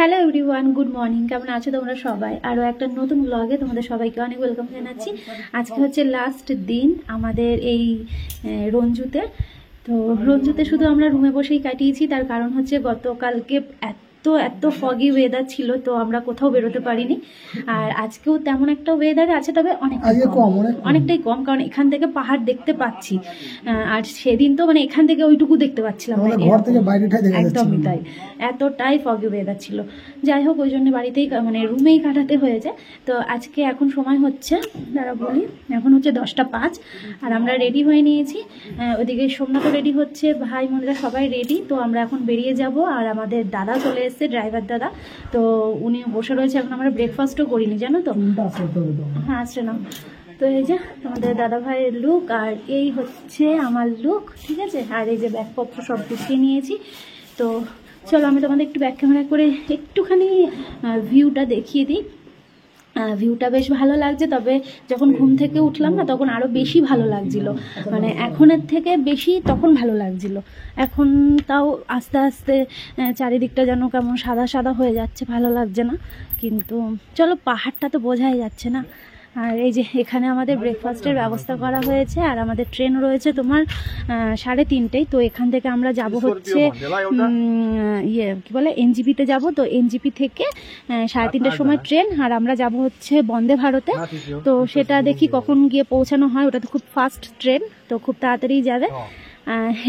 Hello everyone, good morning. কেমন আছো তোমরা সবাই? আরও একটা নতুন ব্লগে তোমাদের সবাইকে অনেক ওয়েলকাম জানাচ্ছি। আজকে হচ্ছে লাস্ট দিন আমাদের এই রঞ্জুতে। তো রঞ্জুতে শুধু আমরা রুমে বসেই কাটিয়েছি, তার কারণ হচ্ছে গতকালকে এত ফগি ওয়েদার ছিল, তো আমরা কোথাও বেরোতে পারিনি। আর আজকেও তেমন একটা ওয়েদার আছে, তবে অনেকটাই কম, কারণ এখান থেকে পাহাড় দেখতে পাচ্ছি। আর সেদিন তো মানে এখান থেকে ওইটুকু দেখতে পাচ্ছিলাম, একদমই তাই, এতটাই ফগি ওয়েদার ছিল। যাই হোক, ওই জন্য বাড়িতেই মানে রুমেই কাটাতে হয়েছে। তো আজকে এখন সময় হচ্ছে, দাঁড়া বলি, এখন হচ্ছে 10:05 আর আমরা রেডি হয়ে নিয়েছি। ওদিকে সোমনাথও রেডি হচ্ছে, ভাই বোনেরা সবাই রেডি। তো আমরা এখন বেরিয়ে যাব। আর আমাদের দাদা চলে এসছে, ড্রাইভার দাদা, তো উনি বসে রয়েছে। এখন আমরা ব্রেকফাস্টও করিনি, জানো তো। হ্যাঁ, আসছে না। তো এই যে আমাদের দাদা ভাইয়ের লুক, আর এই হচ্ছে আমার লুক, ঠিক আছে। আর এই যে ব্যাগপত্র সব গুছিয়ে নিয়েছি। তো চলো আমি তোমাদের একটু ব্যাক ক্যামেরা করে একটুখানি ভিউটা দেখিয়ে দিই। ভিউটা বেশ ভালো লাগছে, তবে যখন ঘুম থেকে উঠলাম না, তখন আরও বেশি ভালো লাগছিল। মানে এখনের থেকে বেশি তখন ভালো লাগছিল। এখন তাও আস্তে আস্তে চারিদিকটা যেন কেমন সাদা সাদা হয়ে যাচ্ছে, ভালো লাগছে না। কিন্তু চলো, পাহাড়টা তো বোঝাই যাচ্ছে না। আর এই যে এখানে আমাদের ব্রেকফাস্টের ব্যবস্থা করা হয়েছে। আর আমাদের ট্রেন রয়েছে তোমার 3:30টায়। তো এখান থেকে আমরা যাব হচ্ছে কি বলে, এনজিপিতে যাব। তো এনজিপি থেকে 3:30টার সময় ট্রেন, আর আমরা যাব হচ্ছে বন্দে ভারতে। তো সেটা দেখি কখন গিয়ে পৌঁছানো হয়। ওটা তো খুব ফাস্ট ট্রেন, তো খুব তাড়াতাড়ি যাবে।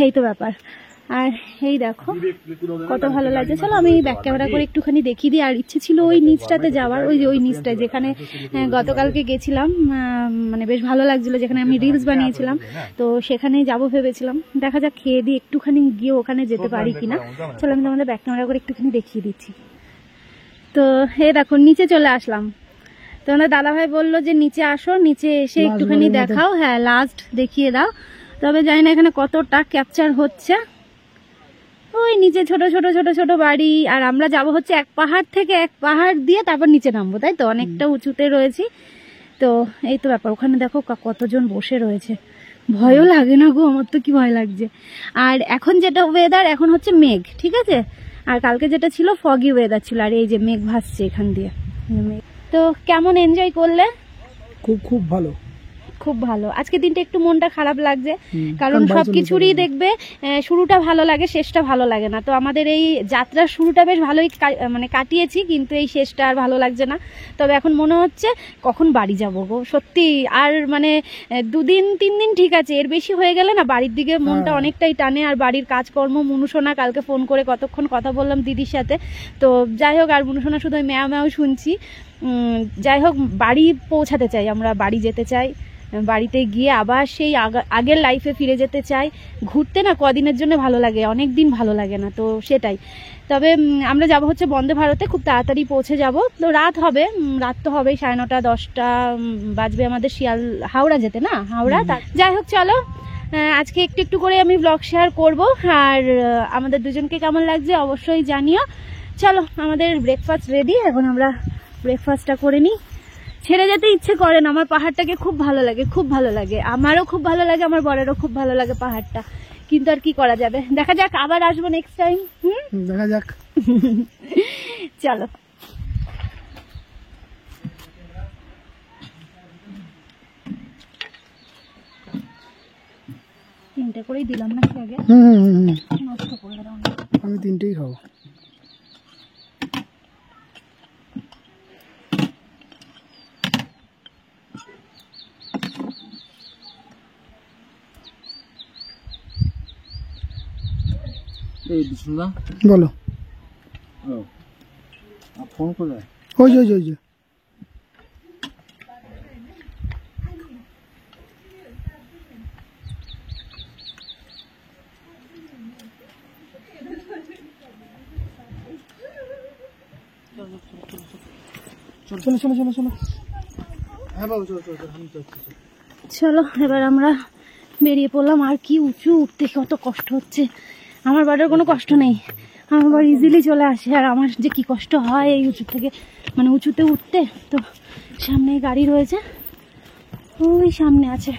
এই তো ব্যাপার। আর এই দেখো কত ভালো লাগছে। চলো আমি ব্যাক ক্যামেরা করে একটুখানি দেখিয়ে দিই। আর ইচ্ছে ছিল ওই নিচটাতে যাওয়ার, ওই নিচটায় যেখানে গতকালকে গেছিলাম, মানে বেশ ভালো লাগছিল, যেখানে আমি রিলস বানিয়েছিলাম। তো সেখানেই যাবো ভেবেছিলাম। দেখা যাক, খেয়ে দিয়ে একটুখানি গিয়ে ওখানে যেতে পারি কিনা। চলো আমি তোমাদের ব্যাক ক্যামেরা করে একটুখানি দেখিয়ে দিচ্ছি। তো এই দেখো নিচে চলে আসলাম। তোমাদের দাদাভাই বললো যে নিচে আসো, নিচে এসে একটুখানি দেখাও। হ্যাঁ, লাস্ট দেখিয়ে দাও। তবে জানি না এখানে কতটা ক্যাপচার হচ্ছে। ওই নিচে ছোট ছোট ছোট ছোট বাড়ি। আর আমরা যাব হচ্ছে এক পাহাড় থেকে এক পাহাড় দিয়ে তারপর নিচে নামবো, তাই তো, অনেকটা উঁচুতে রয়েছি। তো এই তো ব্যাপার। ওখানে দেখো কতজন বসে রয়েছে। ভয়ও লাগে না গো, আমার তো কি ভয় লাগছে। আর এখন যেটা ওয়েদার, এখন হচ্ছে মেঘ, ঠিক আছে। আর কালকে যেটা ছিল ফগি ওয়েদার ছিল। আর এই যে মেঘ ভাসছে এখান দিয়ে। তো কেমন এনজয় করলে? খুব ভালো, খুব ভালো। আজকে দিনটা একটু মনটা খারাপ লাগছে, কারণ সবকিছুরই দেখবে শুরুটা ভালো লাগে, শেষটা ভালো লাগে না। তো আমাদের এই যাত্রার শুরুটা বেশ ভালোই মানে কাটিয়েছি, কিন্তু এই শেষটা আর ভালো লাগছে না। তবে এখন মনে হচ্ছে কখন বাড়ি যাব গো, সত্যি। আর মানে 2-3 দিন ঠিক আছে, এর বেশি হয়ে গেলে না বাড়ির দিকে মনটা অনেকটাই টানে। আর বাড়ির কাজকর্ম, মুনুসোনা কালকে ফোন করে কতক্ষণ কথা বললাম দিদির সাথে। তো যাই হোক, আর মুনুসোনা শুধু ম্যাও ম্যাও শুনছি। যাই হোক, বাড়ি পৌঁছাতে চাই, আমরা বাড়ি যেতে চাই। বাড়িতে গিয়ে আবার সেই আগের লাইফে ফিরে যেতে চাই। ঘুরতে না কদিনের জন্য ভালো লাগে, অনেক দিন ভালো লাগে না, তো সেটাই। তবে আমরা যাব হচ্ছে বন্দে ভারতে, খুব তাড়াতাড়ি পৌঁছে যাব। তো রাত হবে, রাত তো হবেই, 9:30 10টা বাজবে আমাদের হাওড়া যেতে, না হাওড়া। যাই হোক চলো, আজকে একটু একটু করে আমি ব্লগ শেয়ার করব। আর আমাদের দুজনকে কেমন লাগছে অবশ্যই জানিও। চলো, আমাদের ব্রেকফাস্ট রেডি, এখন আমরা ব্রেকফাস্টটা করে নিই। ছেড়ে যেতে ইচ্ছে করে না, আমার পাহাড়টাকে খুব ভালো লাগে, খুব ভালো লাগে। আমারও খুব ভালো লাগে, আমার বরেরও খুব ভালো লাগে পাহাড়টা। কিন্তু আর কি করা যাবে, দেখা যাক, আবার আসবো নেক্সট টাইম। দেখা যাক। চলো। তিনটে করেই দিলাম নাকি আগে? নষ্ট করে দাও। আমি 3টেই খাবো। বলো। ফোন করে ওই যে চলো। হ্যাঁ বাবু, চলো এবার আমরা বেরিয়ে পড়লাম। আর কি উঁচু, উঠতে কত কষ্ট হচ্ছে। আমার বাড়ির কোনো কষ্ট নেই, আমার বাড়ি ইজিলি চলে আসে। আর আমার যে কি কষ্ট হয় এই উঁচু থেকে, মানে উঁচুতে উঠতে। তো সামনে গাড়ি রয়েছে, ওই সামনে আছে।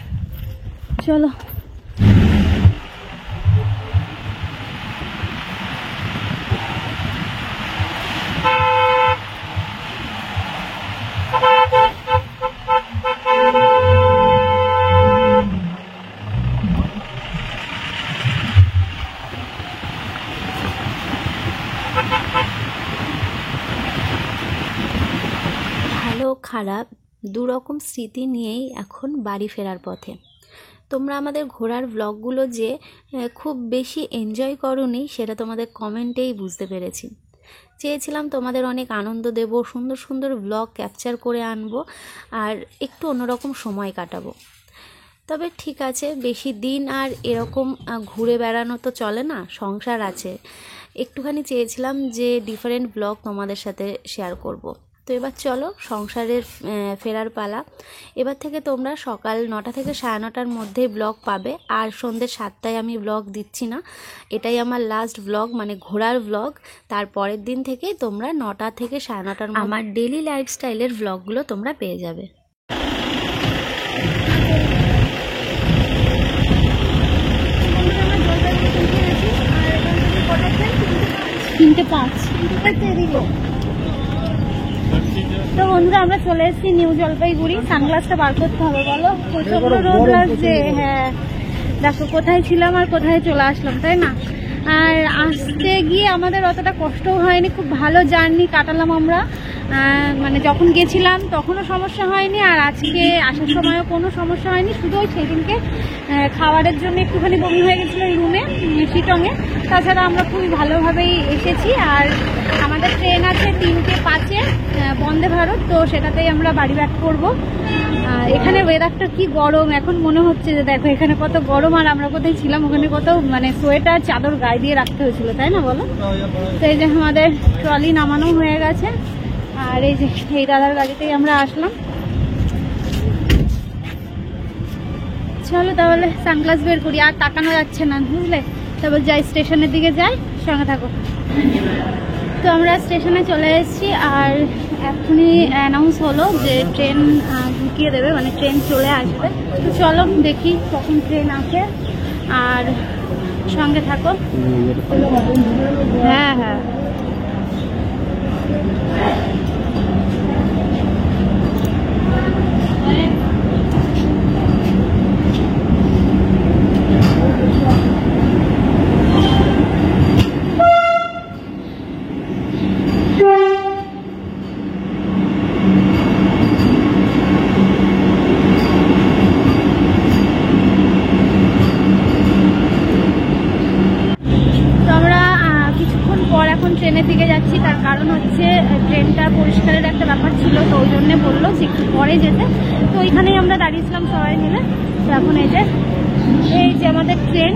চলো খারাপ দুরকম স্মৃতি নিয়েই এখন বাড়ি ফেরার পথে। তোমরা আমাদের ঘোরার ব্লগগুলো যে খুব বেশি এনজয় করোনি সেটা তোমাদের কমেন্টেই বুঝতে পেরেছি। চেয়েছিলাম তোমাদের অনেক আনন্দ দেব, সুন্দর সুন্দর ব্লগ ক্যাপচার করে আনবো আর একটু অন্যরকম সময় কাটাবো। তবে ঠিক আছে, বেশি দিন আর এরকম ঘুরে বেড়ানো তো চলে না, সংসার আছে। একটুখানি চেয়েছিলাম যে ডিফারেন্ট ব্লগ তোমাদের সাথে শেয়ার করব। তো এবার চলো সংসারের ফেরার পালা। এবার থেকে তোমরা সকাল 9টা থেকে 9:30টার মধ্যেই ব্লগ পাবে, আর সন্ধ্যে 7টায় আমি ব্লগ দিচ্ছি না। এটাই আমার লাস্ট ব্লগ, মানে ঘোরার ব্লগ। তারপরের দিন থেকে তোমরা 9টা থেকে 9:30টার আমার ডেলি লাইফস্টাইলের ব্লগগুলো তোমরা পেয়ে যাবে। তো বন্ধুরা আমরা চলে এসেছি নিউ জলপাইগুড়ি। সানগ্লাসটা বার করতে হবে, বলো প্রচন্ড রোদ লাগছে। হ্যাঁ দেখো কোথায় ছিলাম আর কোথায় চলে আসলাম, তাই না? আর আসতে গিয়ে আমাদের অতটা কষ্টও হয়নি, খুব ভালো জার্নি কাটালাম আমরা। মানে যখন গেছিলাম তখনও সমস্যা হয়নি, আর আজকে আসার সময়ও কোনো সমস্যা হয়নি। শুধু ওই সেদিনকে খাবারের জন্য একটুখানি বমি হয়ে গেছিলো রুমে শিটংয়ে। তাছাড়া আমরা খুবই ভালোভাবেই এসেছি। আর আমাদের ট্রেন আছে 3:05-এ বন্দে ভারত, তো সেটাতেই আমরা বাড়ি ব্যাক করবো। এখানে ওয়েদারটা কি গরম, এখন মনে হচ্ছে যে দেখো এখানে কত গরম, আর আমরা কোথায় ছিলাম ওখানে কত মানে সোয়েটার চাদর গায়ে দিয়ে রাখতে হয়েছিল, তাই না বলো? তো এই যে আমাদের ট্রলি নামানো হয়ে গেছে, আর এই যে এই দাদার গাড়িতেই আমরা আসলাম। চলো তাহলে সানগ্লাস বের করি, আর তাকানো যাচ্ছে না বুঝলে। তারপর যাই স্টেশনের দিকে যাই, সঙ্গে থাকো। তো আমরা স্টেশনে চলে এসেছি, আর এখনই অ্যানাউন্স হলো যে ট্রেন ঢুকিয়ে দেবে, মানে ট্রেন চলে আসবে। তো চলো দেখি কখন ট্রেন আসে, আর সঙ্গে থাকো। হ্যাঁ হ্যাঁ ট্রেনের দিকে যাচ্ছি। তার কারণ হচ্ছে ট্রেনটা পরিষ্কারের একটা ব্যাপার ছিল, তো ওই জন্যে বললো যে একটু পরে যেতে। তো ওইখানেই আমরা দাঁড়িয়েছিলাম সবাই মিলে। তো এখন এই যে আমাদের ট্রেন।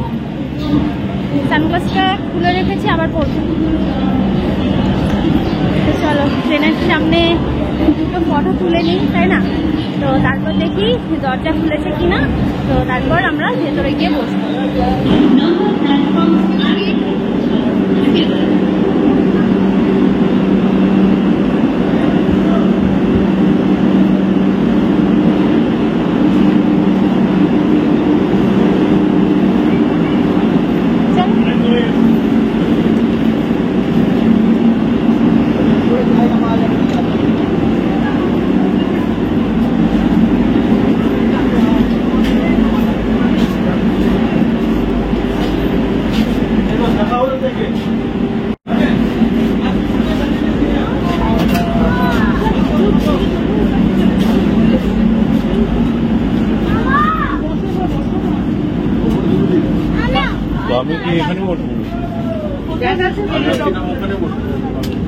সানগ্লাসটা খুলে রেখেছি, আবার পড়বো। তো চলো ট্রেনের সামনে দুটো ফটো তুলে নিই, তাই না? তো তারপর দেখি দরজা খুলেছে কিনা, তো তারপর আমরা ভেতরে গিয়ে বসবো।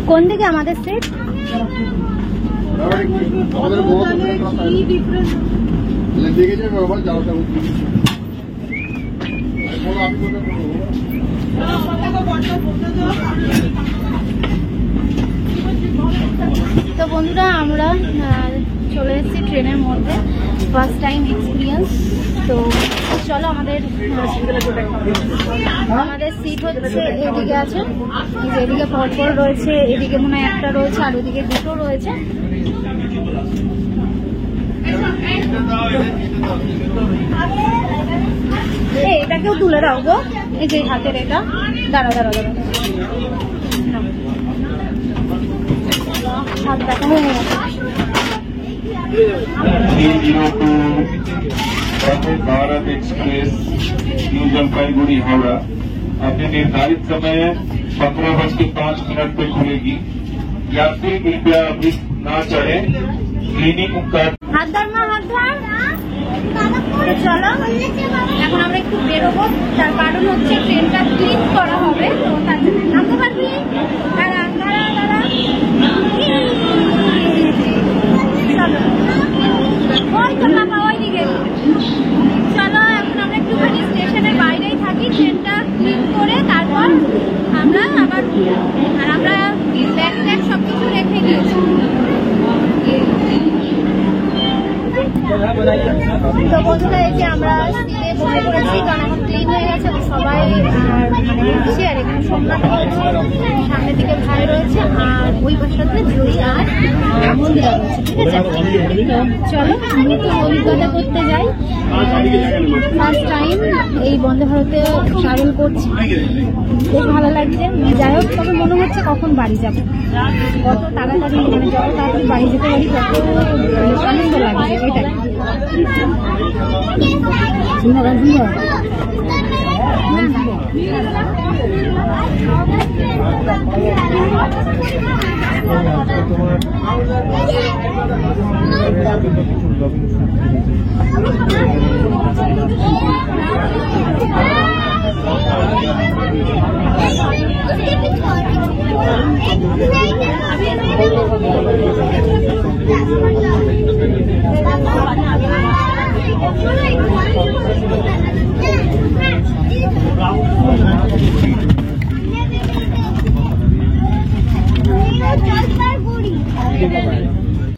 কোন দিকে আমাদের সিট? তো বন্ধুরা আমরা চলে এসেছি ট্রেনের মধ্যে, ফার্স্ট টাইম এক্সপিরিয়েন্স। তো চলো আমাদের সিট হচ্ছে এদিকে আছে, এদিকে পরপর রয়েছে, এদিকে মনে হয় একটা রয়েছে, আর ওদিকে দুটো রয়েছে। এটাকেও তুলে দাও গো, এই যে হাতের এটা। দাঁড়া দাঁড়া দাঁড়া, হাত দেখা হয়ে গেছে। भारत एक्सप्रेस न्यू जलपाईगुड़ी हावड़ा अपने निर्धारित समय 15:05 पे खुलेगी। यात्री कृपया अभी ना चढ़े, क्लीनिंग उपकरण হাত ধর মা, হাত ধর। চলো এখন আমরা একটু বেরোবো, তার কারণ হচ্ছে ট্রেনটা ক্লিন করা হবে, তো তার জন্য নামতে পারবি। দাঁড়া দাঁড়া দাঁড়া, চলো ওই তো বাবা ওইদিকে। চলো এখন আমরা একটুখানি স্টেশনের বাইরেই থাকি, ট্রেনটা ক্লিন করে তারপর আমরা আবার, আর আমরা ব্যাগ ট্যাগ সব কিছু রেখে দিয়েছি। তো বন্ধুরা এই যে আমরা সিটে বসে পড়েছি, কারণ এখন ক্লিন হয়ে গেছে, তো সবাই মানে উঠছি। আর এখানে সোমনাথ রয়েছে, সামনের দিকে ভাই রয়েছে, আর ওই পাশটাতে জয়ী আর মন্দিরা রয়েছে। ঠিক আছে, তো চলো নতুন অভিজ্ঞতা করতে যাই। ফার্স্ট টাইম এই বন্দে ভারতে ট্রাভেল করছি, বেশ ভালো লাগছে। যাই হোক, তবে মনে হচ্ছে কখন বাড়ি যাবো, কত তাড়াতাড়ি মানে যত তাড়াতাড়ি বাড়ি যেতে পারি তত আনন্দ লাগছে, এটাই।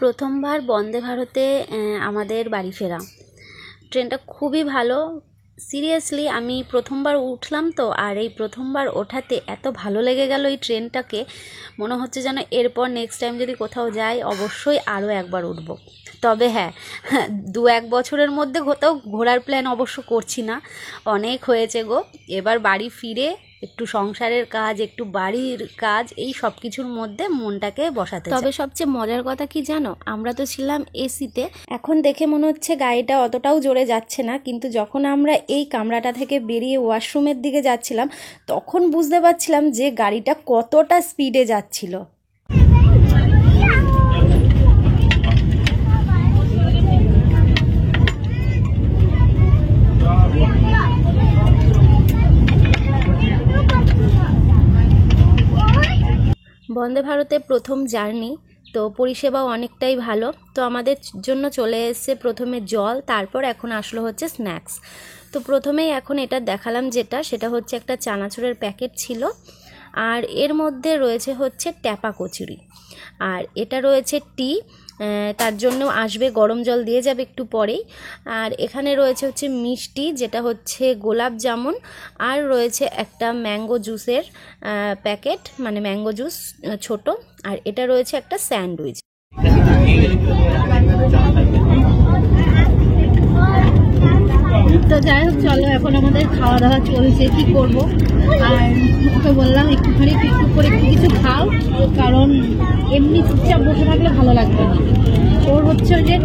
প্রথমবার বন্দে ভারতে আমাদের বাড়ি ফেরা, ট্রেনটা খুবই ভালো। সিরিয়াসলি আমি প্রথমবার উঠলাম তো, আর এই প্রথমবার ওঠাতে এত ভালো লেগে গেল এই ট্রেনটাকে, মনে হচ্ছে যেন এরপর নেক্সট টাইম যদি কোথাও যাই অবশ্যই আরও একবার উঠব। তবে হ্যাঁ, 2-1 বছরের মধ্যে কোথাও ঘোরার প্ল্যান অবশ্য করছি না, অনেক হয়েছে গো। এবার বাড়ি ফিরে একটু সংসারের কাজ, একটু বাড়ির কাজ, এই সব কিছুর মধ্যে মনটাকে বসাতে। তবে সবচেয়ে মজার কথা কি জানো, আমরা তো ছিলাম এসিতে। এখন দেখে মনে হচ্ছে গাড়িটা অতটাও জোরে যাচ্ছে না, কিন্তু যখন আমরা এই কামরাটা থেকে বেরিয়ে ওয়াশরুমের দিকে যাচ্ছিলাম তখন বুঝতে পারছিলাম যে গাড়িটা কতটা স্পিডে যাচ্ছিল। বন্দে ভারতে প্রথম জার্নি, তো পরিষেবাও অনেকটাই ভালো। তো আমাদের জন্য চলে এসেছে প্রথমে জল, তারপর এখন আসলো হচ্ছে স্ন্যাক্স। তো প্রথমেই এখন এটা দেখালাম যেটা, সেটা হচ্ছে একটা চানাচুরের প্যাকেট ছিল, আর এর মধ্যে রয়েছে হচ্ছে ট্যাপা কচুরি, আর এটা রয়েছে টি, তার জন্য আসবে গরম জল দিয়ে যাবে একটু পরেই। আর এখানে রয়েছে হচ্ছে মিষ্টি, যেটা হচ্ছে গোলাপ জামুন, আর রয়েছে একটা ম্যাঙ্গো জুসের প্যাকেট, মানে ম্যাঙ্গো জুস ছোট, আর এটা রয়েছে একটা স্যান্ডউইচ। তো যাই হোক, চলো এখন আমাদের খাওয়া দাওয়া চলছে, কি করব। আর ওকে বললাম একটুখানি একটু করে কিছু খাও, কারণ এমনি চুপচাপ বসে থাকলে ভালো লাগবে না। ওর হচ্ছে যে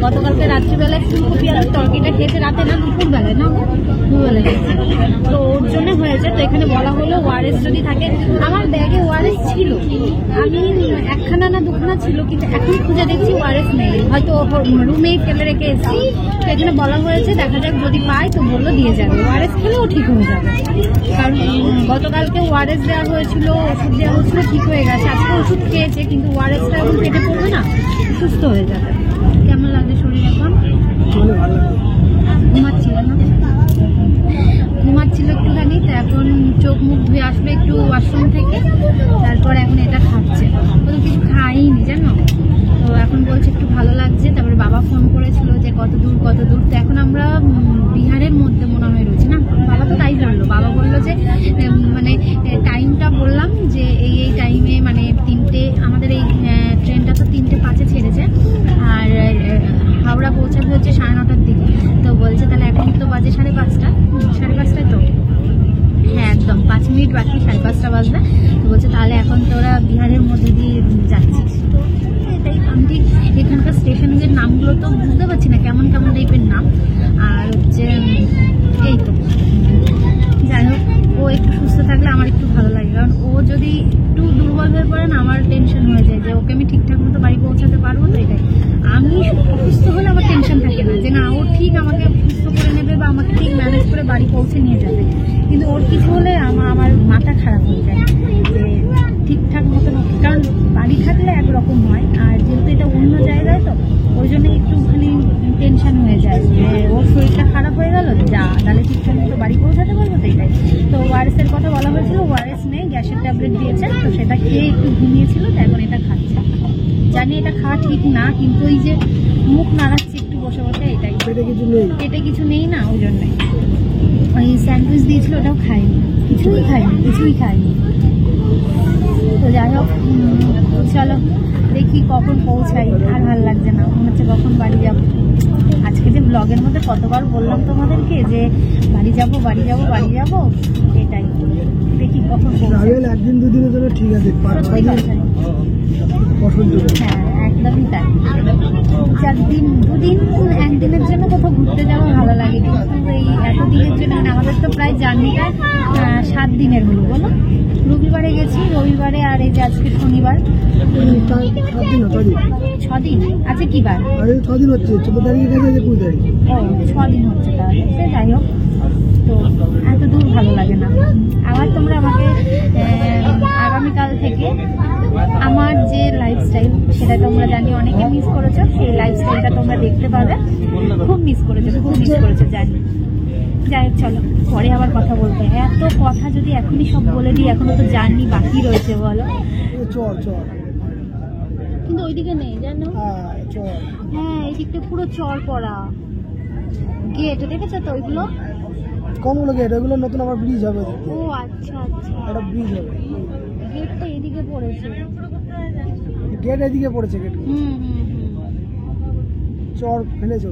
গতকালকে রাত্রিবেলায় ফুলকপি আর তরকারিটা খেয়েছে, রাতে না দুপুরবেলায়, না দুপুরবেলায় খেয়েছে, তো ওর জন্য হয়েছে। তো এখানে বলা হলো ওআরএস যদি থাকে, আমার ব্যাগে ওআরএস ছিল, আমি একখানা না দুখানা ছিল, কিন্তু এখন খুঁজে দেখছি ওআরএস নেই, হয়তো রুমেই ফেলে রেখে এসেছি। তো এখানে বলা হয়েছে দেখা যাক, যদি পাই তো বললো দিয়ে যাবে, ওআরএস খেলেও ঠিক হয়ে যাবে। কারণ গতকালকে ওআরএস দেওয়া হয়েছিল, ওষুধ দেওয়া হয়েছিল, ঠিক হয়ে গেছে। আজকে ওষুধ খেয়েছে, কিন্তু ওআরএসটা এখন পেটে পড়বে না, সুস্থ হয়ে যাবে। কেমন লাগছে শরীর এখন? ঘুমাচ্ছিল না, ঘুমাচ্ছিল একটুখানি, তো এখন চোখ মুখ ধুয়ে আসবে একটু ওয়াশরুম থেকে, তারপর এখন এটা খাচ্ছে। ও তো কিছু খাইনি জানো, তো এখন বলছে একটু ভালো লাগছে। তারপরে বাবা ফোন করেছিল যে কত দূর কত দূর, তো এখন আমরা বিহারের মধ্যে মনে হয় রয়েছি না, বাবা তো তাই জানলো। বাবা বললো যে মানে টাইমটা বললাম যে এই টাইমে, মানে 3টে, আমাদের এই ট্রেনটা তো 3:05 ছেড়েছে, আর হাওড়া পৌঁছাতে হচ্ছে 9:30টার দিকে। তো বলছে তাহলে এখন তো বাজে 5:30, 5:30 তো হ্যাঁ একদম 5 মিনিট বাকি, 5:30 বাজবে। তো বলছে তাহলে এখন তোরা বিহারের মধ্যে দিয়ে যাচ্ছিস। তো এটাই, আমি ঠিক এখানকার স্টেশনের নামগুলো তো বুঝতে পারছি না, কেমন কেমন টাইপের নাম। আর হচ্ছে এই তো, যাই হোক, ও একটু সুস্থ থাকলে আমার একটু ভালো লাগে, কারণ ও যদি একটু দুর্বল হয়ে পড়ে না, আমার টেনশন হয়ে যায় যে ওকে আমি ঠিকঠাক মতো বাড়ি পৌঁছাতে পারবো। তো এটাই, আমি বাড়ি থাকলে একরকম হয়, আর যেহেতু এটা অন্য জায়গায় তো ওই জন্য একটুখানি টেনশন হয়ে যায় যে ওর শরীরটা খারাপ হয়ে গেল, যা তাহলে ঠিকঠাক মতো বাড়ি পৌঁছাতে পারবো তো এটাই। তো ওআরএস এর কথা বলা হয়েছিল, ওআরএস নেই, গ্যাসের ট্যাবলেট দিয়েছে, তো সেটা খেয়ে একটু ঘুমিয়েছিল, তো এখন এটা খাচ্ছে। জানি এটা খাওয়া ঠিক না, কিন্তু ওই যে মুখ নাড়াচ্ছে একটু বসে বসে, এটাই। পেটে কিছু নেই না, ওই জন্যই। ওই স্যান্ডউইচ দিয়েছিল, ওটাও খাইনি, কিছুই খাইনি। তো যাই হোক, চলো দেখি কখন পৌঁছাই। আর ভালো লাগছে না, মনে হচ্ছে কখন বাড়ি যাবো। আজকে যে ব্লগের মধ্যে কতবার বললাম তোমাদেরকে যে বাড়ি যাবো, এটাই। দেখি কখন পৌঁছাই। একদিন দুদিনের জন্য ঠিক আছে, 5-6 দিন হ্যাঁ, একদমই তাই। 4 দিন 2 দিন 1 দিনের জন্য কোথাও ঘুরতে যাওয়া ভালো লাগে, কিন্তু এই এত দিনের জন্য, মানে আমাদের তো প্রায় জার্নিটা 7 দিনের হলো, বলো। রবিবারে গেছি, রবিবারে, আর এই যে আজকে শনিবার, 6 দিন আছে। কি বার? 6 দিন হচ্ছে, 14 তারিখে গেছে, 20 তারিখ। ও 6 দিন হচ্ছে তাহলে। সে যাই হোক, তো এত দূর ভালো লাগে না। আবার তোমরা আমাকে আগামীকাল থেকে আমার যে লাইফস্টাইল, সেটা তোমরা জানি অনেকে মিস করেছো, সেই লাইফস্টাইলটা তোমরা দেখতে পাবে। খুব মিস করেছো জানি। যাই হোক, চলো পরে আবার কথা বলতে। এত কথা যদি এখনই সব বলে দিই, এখনো তো জার্নি বাকি রয়েছে, বলো। কিন্তু ওইদিকে নেই, জানো। হ্যাঁ, এই দিকটা পুরো চর পড়া গেট, দেখেছো তো ওইগুলো? কোনগুলো গেট? ওইগুলো নতুন আবার ব্রিজ হবে। ও আচ্ছা, একটা ব্রিজ হবে। গেটটা এদিকে পড়েছে, গেট এদিকে পড়েছে। গেট চর ফেলেছে,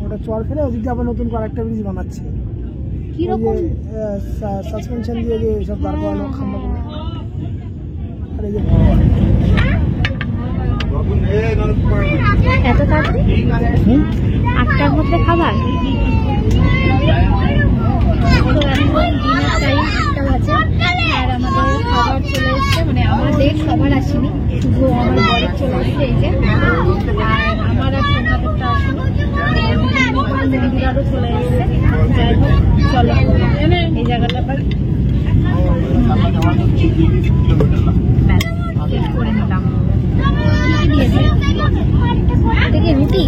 ওটা চর ফেলে ওদিকে আবার নতুন করে একটা ব্রিজ বানাচ্ছে। কিরকম? সাসপেনশন দিয়ে যে সব দাঁড় করানো খাম্বাগুলো। আর এই যে এত তাড়াতাড়ি 8টার মধ্যে খাবার? তো এখন ডিনার টাইম 8টা বাজে, আর আমাদের খাবার চলে এসছে, মানে আমাদের সবার আসেনি, শুধু আমার বরের চলে এসছে। এই যে, আর আমার আর সোনাদেরটা আসেনি, দিদিরারও চলে এসছে। যাই হোক, চলো এই জায়গাটা আবার করে নিলাম। দেখে রুটি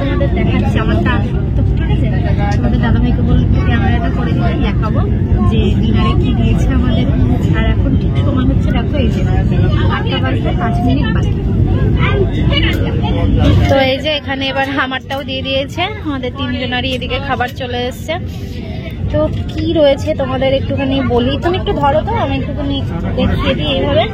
তোমাদের দেখাচ্ছি, আমারটা তো ঠিক আছে। আমাদের দাদাভাইকে বললো ক্যামেরাটা করে দিতে, দেখাবো যে ডিনারে কি দিয়েছে আমাদের। আর এখন ঠিক সময় হচ্ছে, দেখো এই যে 8টা বাজতে 5 মিনিট বাকি। তো এই যে এখানে এবার আমারটাও দিয়ে দিয়েছে, আমাদের 3 জনারই এদিকে খাবার চলে এসছে। তো কি রয়েছে তোমাদের একটুখানি বলি, তুমি একটু ধরো তো, আমি একটুখানি দেখিয়ে দিই এইভাবে।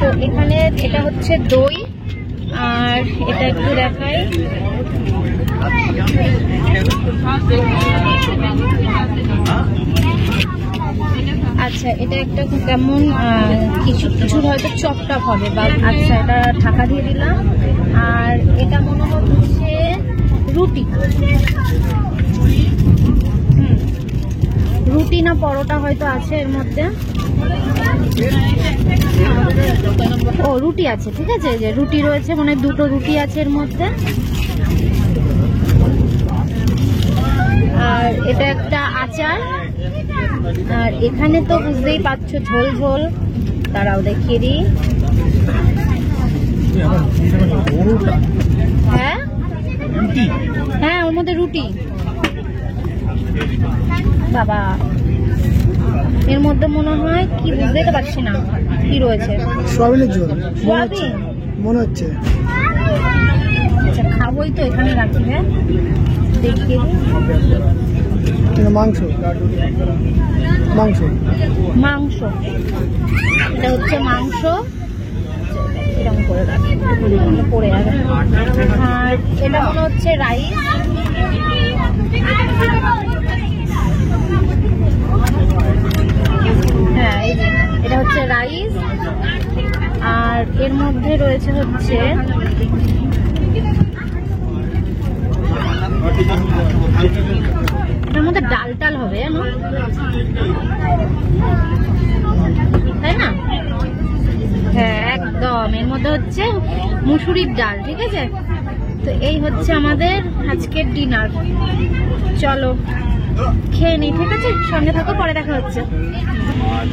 তো এখানে এটা হচ্ছে দই, আর এটা একটু দেখাই, আচ্ছা এটা একটা কেমন কিছু হয়তো চপটপ হবে বা, আচ্ছা এটা ঢাকা দিয়ে দিলাম। আর এটা মনে হচ্ছে রুটি না পরোটা হয়তো আছে এর মধ্যে। ও রুটি আছে, ঠিক আছে, যে রুটি রয়েছে, মানে 2টো রুটি আছে এর মধ্যে। আর এটা একটা আচার, আর এখানে তো বুঝতেই পারছো ঝোল ঝোল, তারাও দেখিয়ে দিই। হ্যাঁ, ওর মধ্যে রুটি। বাবা, এর মধ্যে মনে হয় কি, বুঝতেই তো পারছি না কি রয়েছে। সোয়াবিনের ঝোল সোয়াবিন মনে হচ্ছে। আচ্ছা, খাবোই তো, এখানে রাখি। হ্যাঁ, দেখিয়ে দিই। মাংস, এটা হচ্ছে মাংস, এরকম করে রাখি, পড়ে যাবে। আর এটা মনে হচ্ছে রাইস। হ্যাঁ, এটা হচ্ছে রাইস, আর এর মধ্যে রয়েছে হচ্ছে এর মধ্যে ডাল টাল হবে, তাই না? হ্যাঁ একদম, এর মধ্যে হচ্ছে মুসুরির ডাল, ঠিক আছে। তো এই হচ্ছে আমাদের আজকের ডিনার। চলো খেয়ে নিই, ঠিক আছে? সঙ্গে থাকো, পরে দেখা হচ্ছে।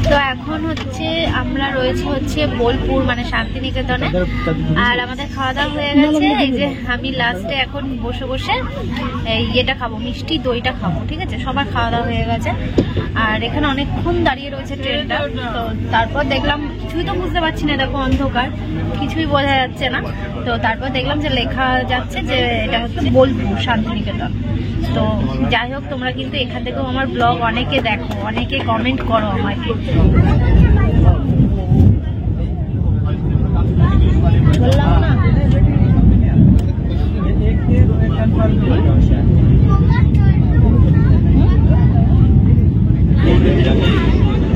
তো এখন হচ্ছে আমরা রয়েছে হচ্ছে বোলপুর মানে শান্তিনিকেতনে, আর আমাদের খাওয়া দাওয়া হয়ে গেছে। এই যে আমি লাস্টে এখন বসে বসে এই ইয়েটা খাবো, মিষ্টি দইটা খাবো, ঠিক আছে? সবার খাওয়া দাওয়া হয়ে গেছে। আর এখানে অনেকক্ষণ দাঁড়িয়ে রয়েছে ট্রেনটা। তো তারপর দেখলাম কিছুই তো বুঝতে পারছি না, দেখো অন্ধকার, কিছুই বোঝা যাচ্ছে না। তো তারপর দেখলাম যে লেখা যাচ্ছে যে এটা হচ্ছে বোলপুর শান্তিনিকেতন। তো যাই হোক, তোমরা কিন্তু এখান থেকেও আমার ব্লগ অনেকে দেখো, অনেকে কমেন্ট করো আমাকে। বললাম না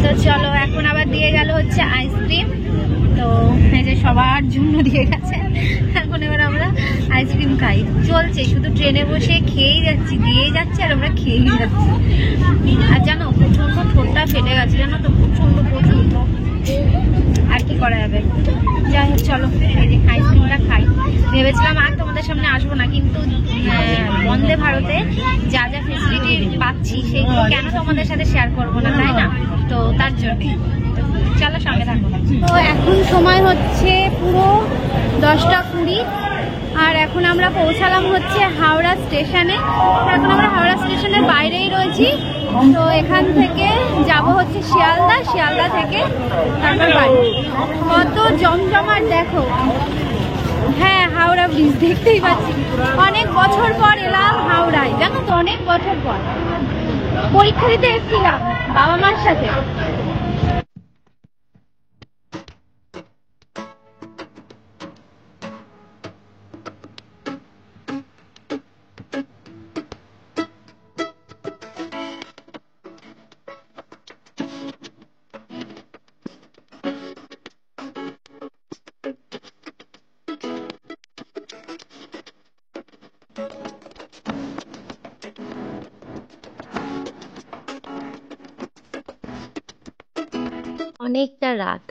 তো চলো, এখন আবার দিয়ে গেল হচ্ছে আইসক্রিম। তো এই যে সবার জন্য দিয়ে গেছে, এখন এবার আমরা আইসক্রিম খাই। চলছে, শুধু ট্রেনে বসে খেয়েই যাচ্ছি, দিয়েই যাচ্ছে আর আমরা খেয়েই যাচ্ছি। আর জানো প্রচন্ড ঠোঁটটা ফেটে গেছে, জানো তো, প্রচন্ড। আর কি করা যাবে, যাই হোক চলো এই যে আইসক্রিমটা খাই। ভেবেছিলাম আর তোমাদের সামনে আসবো না, কিন্তু বন্দে ভারতে যা যা ফেসিলিটি পাচ্ছি সেইগুলো কেন তোমাদের সাথে শেয়ার করবো না, তাই না? তো তার জন্য চলো সঙ্গে থাকো। তো এখন সময় হচ্ছে পুরো 10টা 20, আর এখন আমরা পৌঁছালাম হচ্ছে হাওড়া স্টেশনে। এখন আমরা হাওড়া স্টেশনের বাইরেই রয়েছি। তো এখান থেকে যাব হচ্ছে শিয়ালদা, শিয়ালদা থেকে তারপর বাড়ি। কত জমজমাট দেখো। হ্যাঁ, হাওড়া ব্রিজ দেখতেই পাচ্ছি। অনেক বছর পর এলাম হাওড়ায়, জানো তো, অনেক বছর পর। পরীক্ষা দিতে এসেছিলাম বাবা মার সাথে। অনেকটা রাত,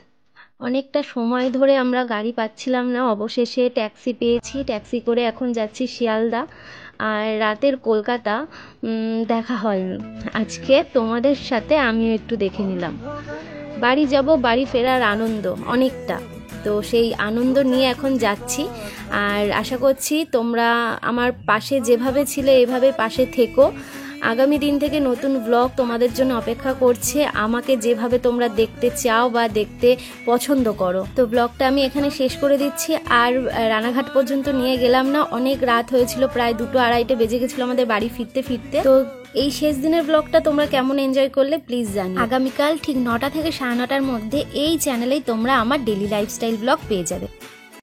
অনেকটা সময় ধরে আমরা গাড়ি পাচ্ছিলাম না, অবশেষে ট্যাক্সি পেয়েছি। ট্যাক্সি করে এখন যাচ্ছি শিয়ালদা। আর রাতের কলকাতা দেখা হয়নি, আজকে তোমাদের সাথে আমিও একটু দেখে নিলাম। বাড়ি যাব, বাড়ি ফেরার আনন্দ অনেকটা, তো সেই আনন্দ নিয়ে এখন যাচ্ছি। আর আশা করছি তোমরা আমার পাশে যেভাবে ছিলে এভাবে পাশে থেকো। আগামী দিন থেকে নতুন ব্লগ তোমাদের জন্য অপেক্ষা করছে, আমাকে যেভাবে তোমরা দেখতে চাও বা দেখতে পছন্দ করো। তো ব্লগটা আমি এখানে শেষ করে দিচ্ছি। আর রানাঘাট পর্যন্ত নিয়ে গেলাম না, অনেক রাত হয়েছিল, প্রায় 2-2:30 বেজে গেছিলো আমাদের বাড়ি ফিরতে ফিরতে। তো এই শেষ দিনের ব্লগটা তোমরা কেমন এনজয় করলে প্লিজ জানিও। আগামীকাল ঠিক 9টা থেকে 9:30টার মধ্যে এই চ্যানেলেই তোমরা আমার ডেলি লাইফস্টাইল ব্লগ পেয়ে যাবে।